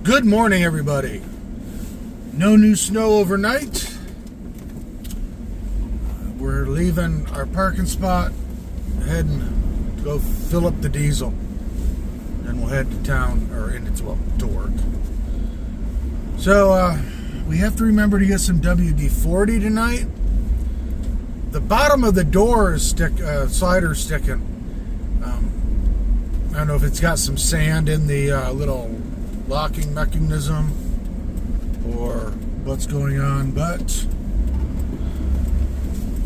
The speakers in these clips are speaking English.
Good morning, everybody. No new snow overnight. We're leaving our parking spot, heading to go fill up the diesel. Then we'll head to town, or to work. So, we have to remember to get some WD-40 tonight. The bottom of the door is slider sticking. I don't know if it's got some sand in the little locking mechanism or what's going on, but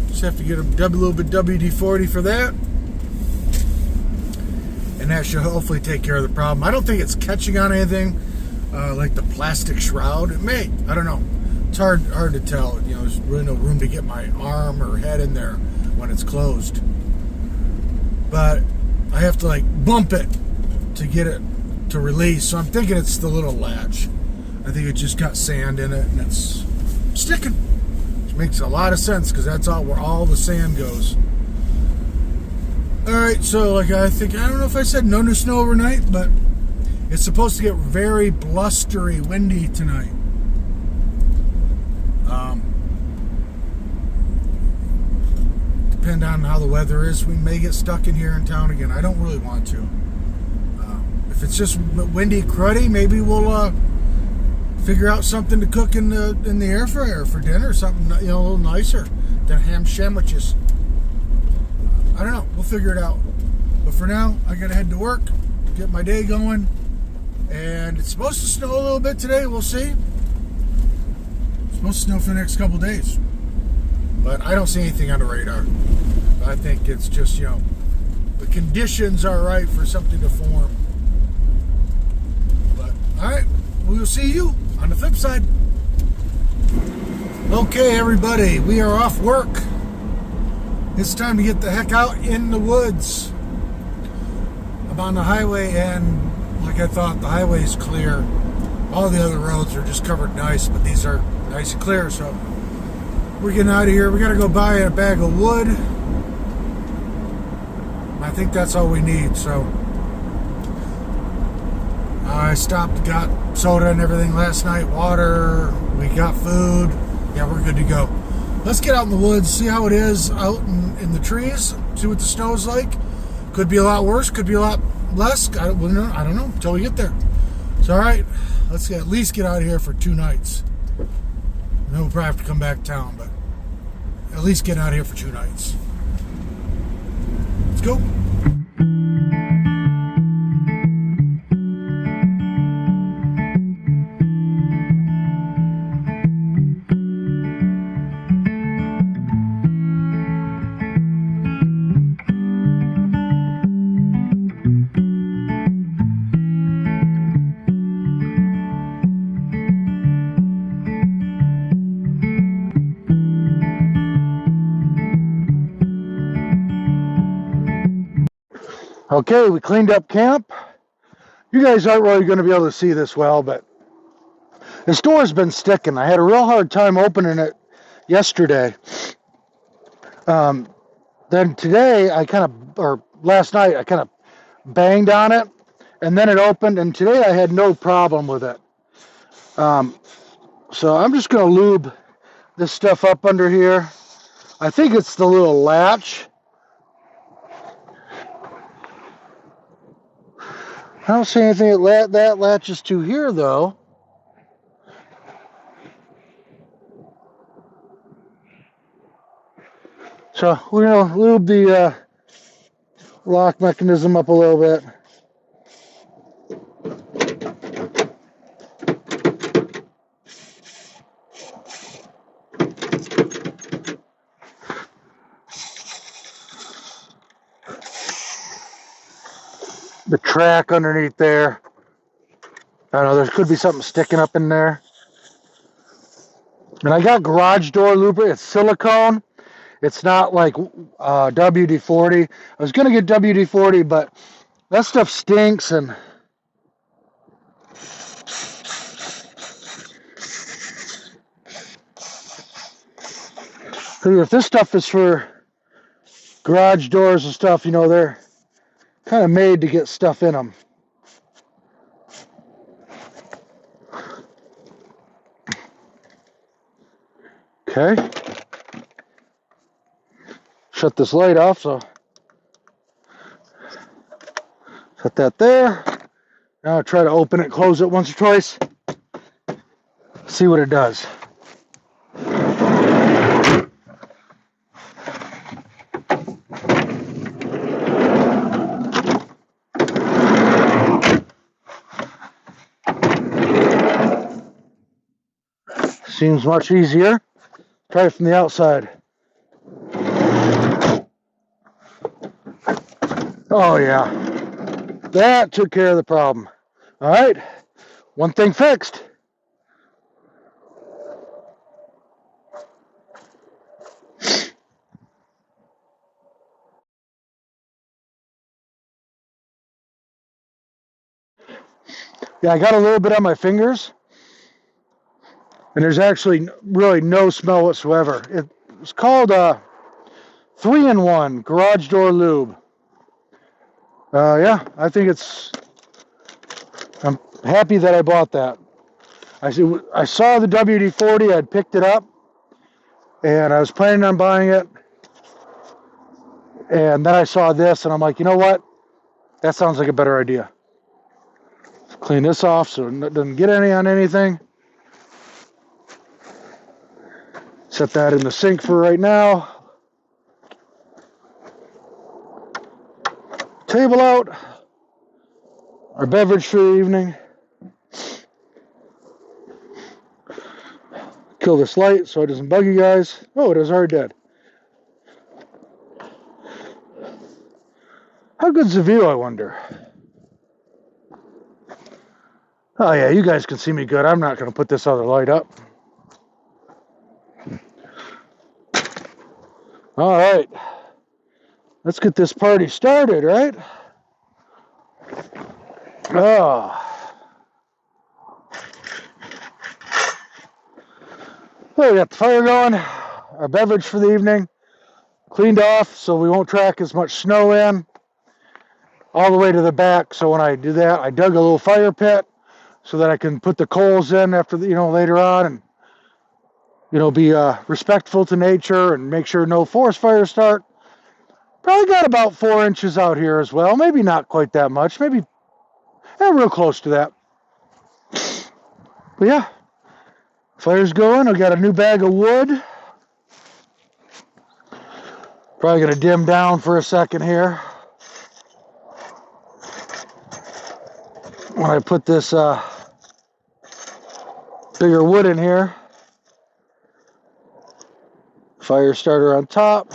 just have to get a little bit WD-40 for that, and that should hopefully take care of the problem. I don't think it's catching on anything like the plastic shroud. It may, I don't know. It's hard to tell. You know, there's really no room to get my arm or head in there when it's closed, but I have to like bump it to get it to release. So I'm thinking it's the little latch. I think it just got sand in it and it's sticking, which makes a lot of sense because that's where all the sand goes. All right, so like I don't know if I said no new snow overnight, but it's supposed to get very blustery, windy tonight. Depend on how the weather is, we may get stuck in here in town again. I don't really want to. If it's just windy, cruddy, maybe we'll figure out something to cook in the air fryer for dinner, something a little nicer than ham sandwiches. I don't know. We'll figure it out. But for now, I gotta head to work, get my day going, and it's supposed to snow a little bit today. We'll see. It's supposed to snow for the next couple days, but I don't see anything on the radar. I think it's just the conditions are right for something to form. All right, we will see you on the flip side. Okay, everybody, we are off work. It's time to get the heck out in the woods. I'm on the highway, and like I thought, the highway is clear. All the other roads are just covered in ice, but these are nice and clear, so we're getting out of here. We got to go buy a bag of wood. I think that's all we need, so I stopped, got soda and everything last night, water, we got food. Yeah, we're good to go. Let's get out in the woods, see how it is out in the trees, see what the snow's like. Could be a lot worse, could be a lot less. I don't know until we get there. So, all right, let's at least get out of here for 2 nights. And then we'll probably have to come back to town, but at least get out of here for 2 nights. Let's go. Okay, we cleaned up camp. You guys aren't really going to be able to see this well, but this door's been sticking. I had a real hard time opening it yesterday. Then today, last night, I kind of banged on it, and then it opened, and today I had no problem with it. So I'm just going to lube this stuff up under here. I think it's the little latch. I don't see anything that latches to here, though. So we're going to lube the lock mechanism up a little bit. The track underneath there. I don't know, there could be something sticking up in there. And I got garage door lubricant. It's silicone. It's not like WD-40. I was going to get WD-40, but that stuff stinks. And if this stuff is for garage doors and stuff, they're kind of made to get stuff in them. Okay. Shut this light off, so set that there. Now I'll try to open it, close it once or twice. See what it does. Seems much easier. Try it from the outside. Oh yeah, that took care of the problem. All right, one thing fixed. Yeah, I got a little bit on my fingers, and there's actually really no smell whatsoever. It's called 3-in-1 garage door lube. Yeah, I think I'm happy that I bought that. I saw the WD-40, I'd picked it up, and I was planning on buying it, and then I saw this, and I'm like, you know what? That sounds like a better idea. Clean this off so it doesn't get any on anything. Set that in the sink for right now. Table out. Our beverage for the evening. Kill this light so it doesn't bug you guys. Oh, it is already dead. How good's the view, I wonder? Oh yeah, you guys can see me good. I'm not going to put this other light up. All right. Let's get this party started, right? Oh. Well, we got the fire going. Our beverage for the evening. Cleaned off so we won't track as much snow in. All the way to the back. So when I do that, I dug a little fire pit so that I can put the coals in after later on, and be respectful to nature and make sure no forest fires start. Probably got about 4 inches out here as well. Maybe not quite that much. Maybe real close to that. But yeah, fire's going. I got a new bag of wood. Probably gonna dim down for a second here when I put this bigger wood in here. Fire starter on top.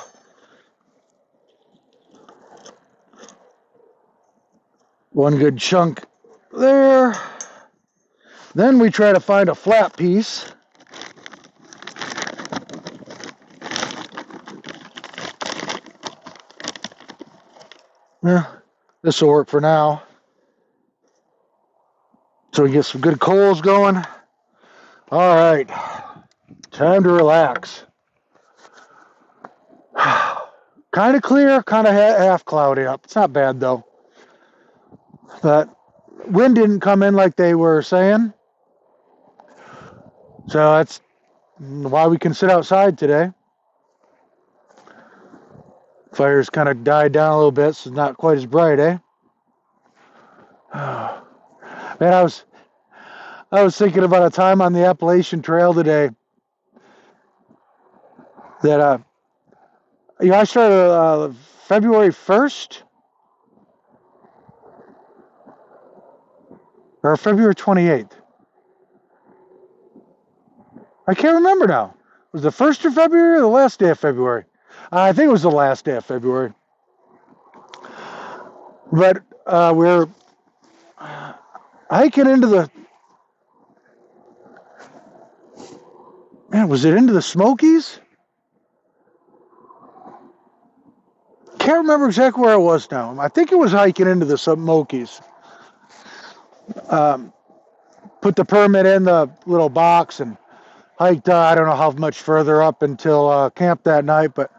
One good chunk there. Then we try to find a flat piece. Yeah, this will work for now. So we get some good coals going. All right, time to relax. Kind of clear, kind of half cloudy up. It's not bad though. But wind didn't come in like they were saying. So that's why we can sit outside today. Fire's kind of died down a little bit, so it's not quite as bright, eh? Man, I was thinking about a time on the Appalachian Trail today that I started February 1st or February 28th. I can't remember now. Was it the 1st of February or the last day of February? I think it was the last day of February. But we're hiking into the... Man, was it into the Smokies? Can't remember exactly where I was now. I think it was hiking into the Smokies. Put the permit in the little box and hiked, I don't know how much further up until camp that night, but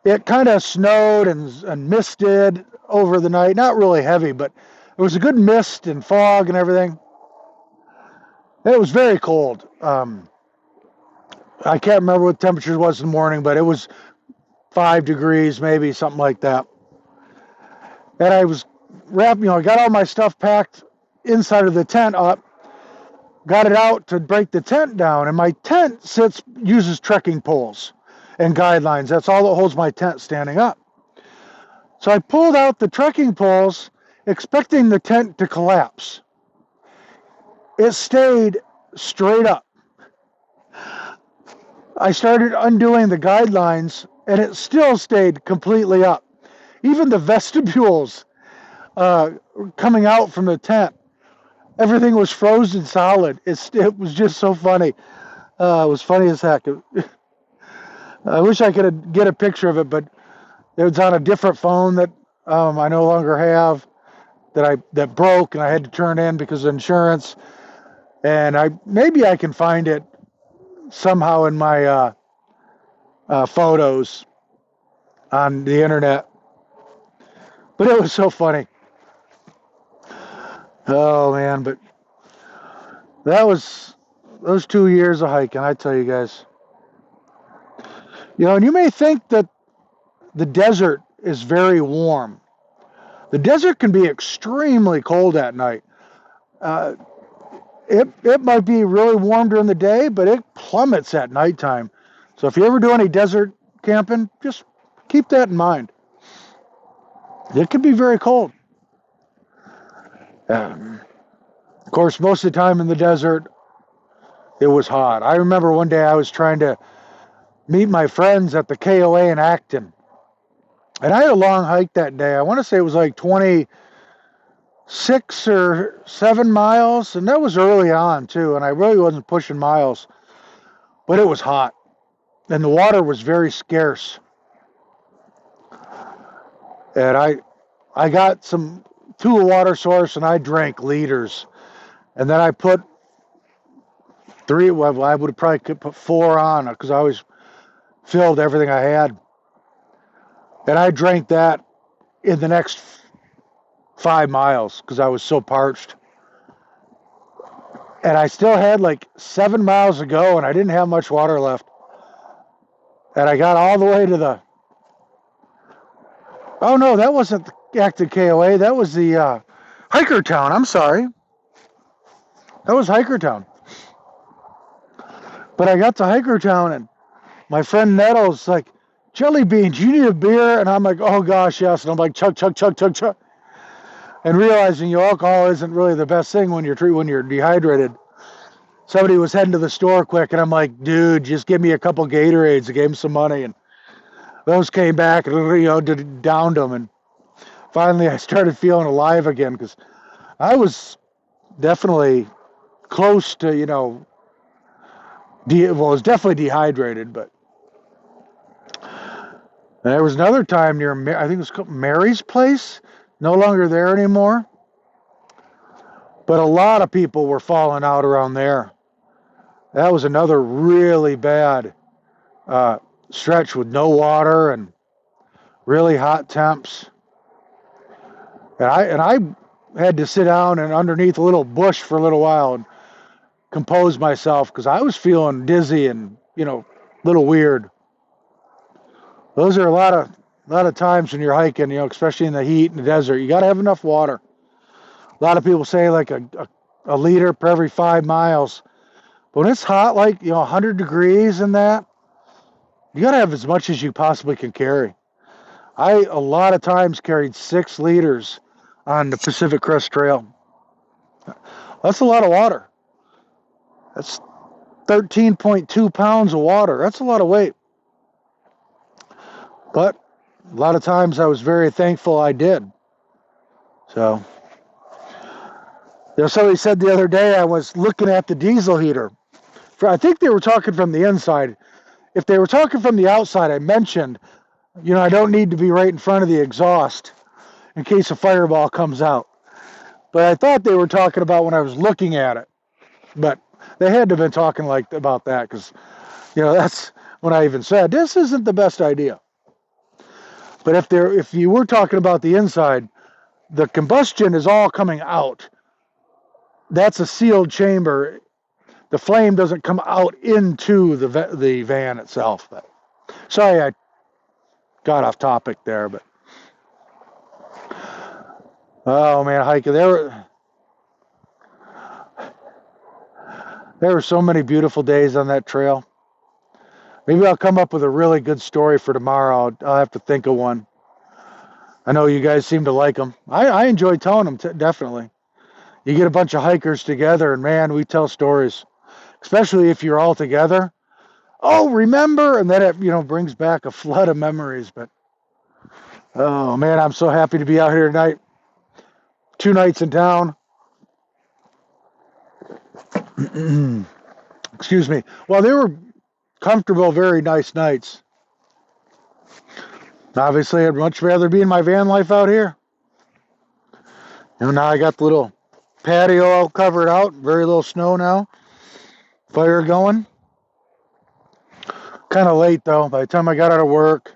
it kind of snowed and misted over the night. Not really heavy, but it was a good mist and fog and everything. It was very cold. I can't remember what the temperature was in the morning, but it was 5 degrees, maybe something like that. And I was wrapping, I got all my stuff packed inside of the tent up, got it out to break the tent down, and my tent uses trekking poles and guidelines. That's all that holds my tent standing up. So I pulled out the trekking poles, expecting the tent to collapse. It stayed straight up. I started undoing the guidelines, and it still stayed completely up. Even the vestibules coming out from the tent, everything was frozen solid. It was just so funny. It was funny as heck. I wish I could get a picture of it, but it was on a different phone that I no longer have, that broke, and I had to turn in because of insurance. And maybe I can find it somehow in my photos on the internet. But it was so funny. Oh man, but that was those 2 years of hiking, I tell you guys. And you may think that the desert is very warm. The desert can be extremely cold at night. It might be really warm during the day, but it plummets at nighttime. So if you ever do any desert camping, just keep that in mind. It can be very cold. Of course, most of the time in the desert, it was hot. I remember one day I was trying to meet my friends at the KOA in Acton. And I had a long hike that day. I want to say it was like 26 or 7 miles. And that was early on, too. And I really wasn't pushing miles. But it was hot. And the water was very scarce. And I got to a water source and I drank liters. And then I put 3, well, I would have probably could put 4 on because I always filled everything I had. And I drank that in the next 5 miles because I was so parched. And I still had like 7 miles to go and I didn't have much water left. And I got all the way to the... Oh no, that wasn't the active KOA. That was the Hiker Town. I'm sorry. That was Hiker Town. But I got to Hiker Town and my friend Nettles like, Jellybean, do you need a beer? And I'm like, oh gosh, yes. And I'm like, chug, chug, chug, chug, chug. And realizing alcohol isn't really the best thing when you're dehydrated. Somebody was heading to the store quick, and I'm like, dude, just give me a couple Gatorades. I gave him some money, and those came back, and downed them. And finally, I started feeling alive again because I was definitely close to, I was definitely dehydrated, but. And there was another time near, I think it was called Mary's Place, no longer there anymore. But a lot of people were falling out around there. That was another really bad stretch with no water and really hot temps. And I had to sit down and underneath a little bush for a little while and compose myself because I was feeling dizzy and, a little weird. Those are a lot of times when you're hiking, especially in the heat in the desert. You got to have enough water. A lot of people say like a liter per every 5 miles. But when it's hot, like 100 degrees and that, you got to have as much as you possibly can carry. I a lot of times carried 6 liters on the Pacific Crest Trail. That's a lot of water. That's 13.2 pounds of water. That's a lot of weight. But a lot of times I was very thankful I did. So, somebody said the other day I was looking at the diesel heater. I think they were talking from the inside. If they were talking from the outside, I mentioned, I don't need to be right in front of the exhaust in case a fireball comes out. But I thought they were talking about when I was looking at it. But they had to have been talking about that because, that's when I even said, this isn't the best idea. But if you were talking about the inside, the combustion is all coming out. That's a sealed chamber. the flame doesn't come out into the van itself. But sorry, I got off topic there, but oh man, hiking. There were so many beautiful days on that trail. Maybe I'll come up with a really good story for tomorrow. I'll have to think of one. I know you guys seem to like them. I enjoy telling them, definitely. You get a bunch of hikers together, and man, we tell stories, especially if you're all together. Oh, remember? And then it, brings back a flood of memories. But, oh, man, I'm so happy to be out here tonight. 2 nights in town. Excuse me. Well, they were comfortable, very nice nights. Obviously, I'd much rather be in my van life out here. Now I got the little patio all covered out. Very little snow now. Fire going. Kind of late, though. By the time I got out of work,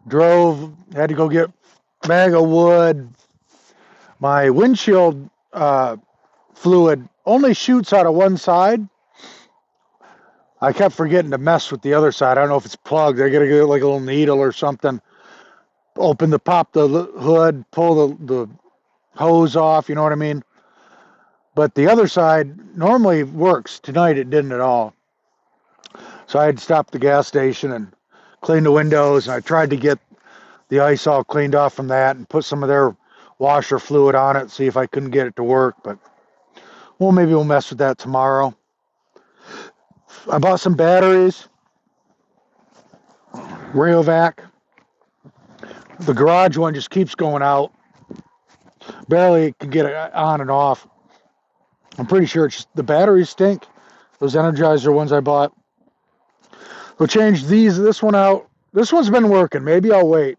drove, had to go get a bag of wood. My windshield fluid only shoots out of one side. I kept forgetting to mess with the other side. I don't know if it's plugged. I got to get like a little needle or something. Pop the hood, pull the hose off, you know what I mean? But the other side normally works. Tonight it didn't at all. So I had to stop at the gas station and clean the windows. And I tried to get the ice all cleaned off from that and put some of their washer fluid on it, see if I couldn't get it to work. But, well, maybe we'll mess with that tomorrow. I bought some batteries. Rayovac. The garage one just keeps going out. Barely can get it on and off. I'm pretty sure it's just the batteries stink. Those Energizer ones I bought. We'll change this one out. This one's been working. Maybe I'll wait.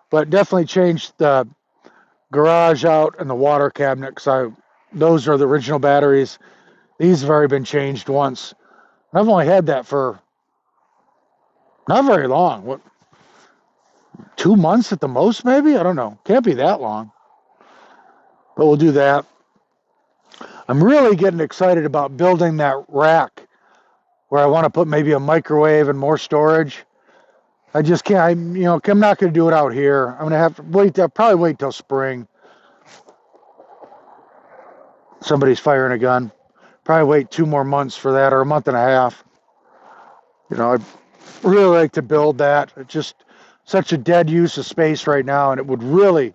But definitely change the garage out and the water cabinet because those are the original batteries. These have already been changed once. I've only had that for not very long. What, 2 months at the most, maybe? I don't know. Can't be that long. But we'll do that. I'm really getting excited about building that rack where I want to put maybe a microwave and more storage. I just can't, I'm not going to do it out here. I'm going to have to wait. I'll probably wait till spring. Somebody's firing a gun. Probably wait 2 more months for that, or a month and a half. I'd really like to build that. It's just such a dead use of space right now, and it would really,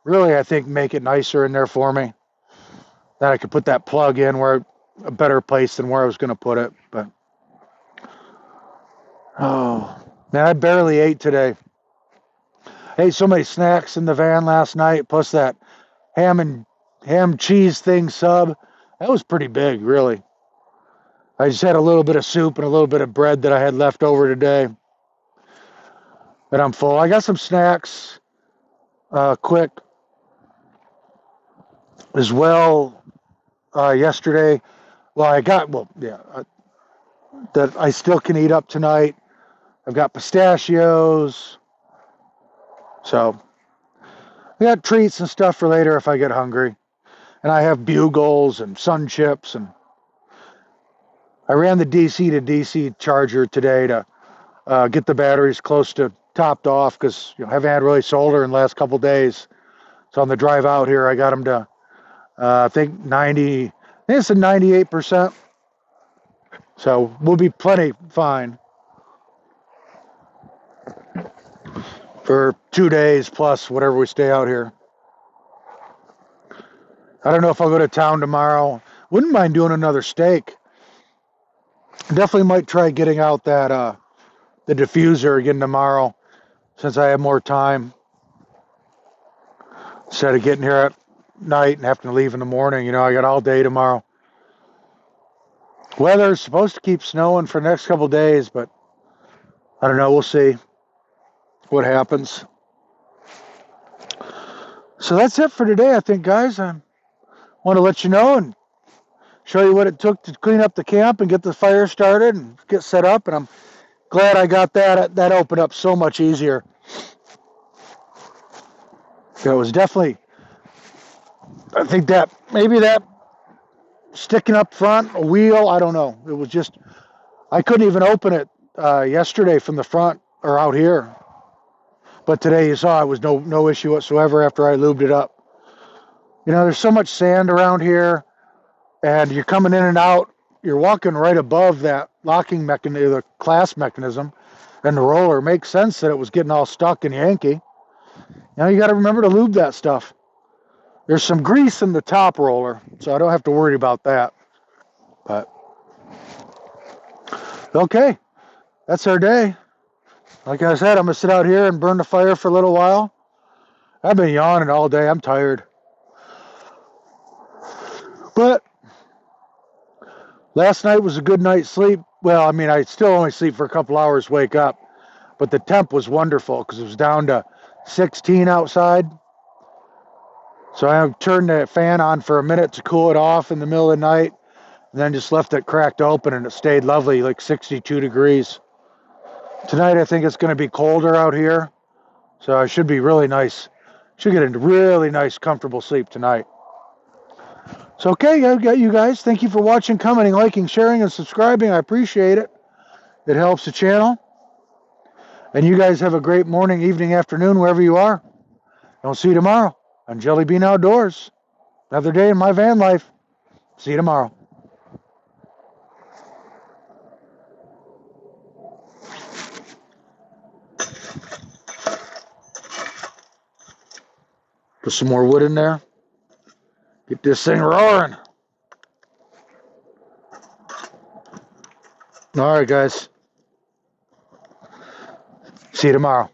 I think, make it nicer in there for me. That I could put that plug in where a better place than where I was going to put it. But oh man, I barely ate today. I ate so many snacks in the van last night, plus that ham cheese thing sub. That was pretty big, really. I just had a little bit of soup and a little bit of bread that I had left over today. But I'm full. I got some snacks, quick, as well. Yesterday, that I still can eat up tonight. I've got pistachios. So, I got treats and stuff for later if I get hungry. And I have bugles and sun chips. And I ran the DC to DC charger today to get the batteries close to topped off because I haven't had really solar in the last couple days. So on the drive out here, I got them to I think it's a 98%. So we'll be plenty fine for 2 days plus whatever we stay out here. I don't know if I'll go to town tomorrow. Wouldn't mind doing another steak. Definitely might try getting out that the diffuser again tomorrow since I have more time. Instead of getting here at night and having to leave in the morning. I got all day tomorrow. Weather's supposed to keep snowing for the next couple days, but I don't know. We'll see what happens. So that's it for today, I think, guys. I want to let you know and show you what it took to clean up the camp and get the fire started and get set up. And I'm glad I got that. That opened up so much easier. It was definitely, I think that maybe that sticking up front, a wheel, I don't know. It was just, I couldn't even open it yesterday from the front or out here. But today you saw it was no issue whatsoever after I lubed it up. You know, there's so much sand around here, and you're coming in and out. You're walking right above that locking mechanism, the clasp mechanism, and the roller. It makes sense that it was getting all stuck and yanky. Now you got to remember to lube that stuff. There's some grease in the top roller, so I don't have to worry about that. But okay, that's our day. Like I said, I'm gonna sit out here and burn the fire for a little while. I've been yawning all day. I'm tired. But last night was a good night's sleep. Well, I mean, I still only sleep for a couple hours, wake up. But the temp was wonderful because it was down to 16 outside. So I turned the fan on for a minute to cool it off in the middle of the night, and then just left it cracked open, and it stayed lovely, like 62 degrees. Tonight I think it's going to be colder out here, so I should be really nice. Should get a really nice, comfortable sleep tonight. So okay, I've got you guys. Thank you for watching, commenting, liking, sharing, and subscribing. I appreciate it. It helps the channel. And you guys have a great morning, evening, afternoon, wherever you are. I'll see you tomorrow on Jellybean Outdoors. Another day in my van life. See you tomorrow. Put some more wood in there. Get this thing roaring. All right, guys. See you tomorrow.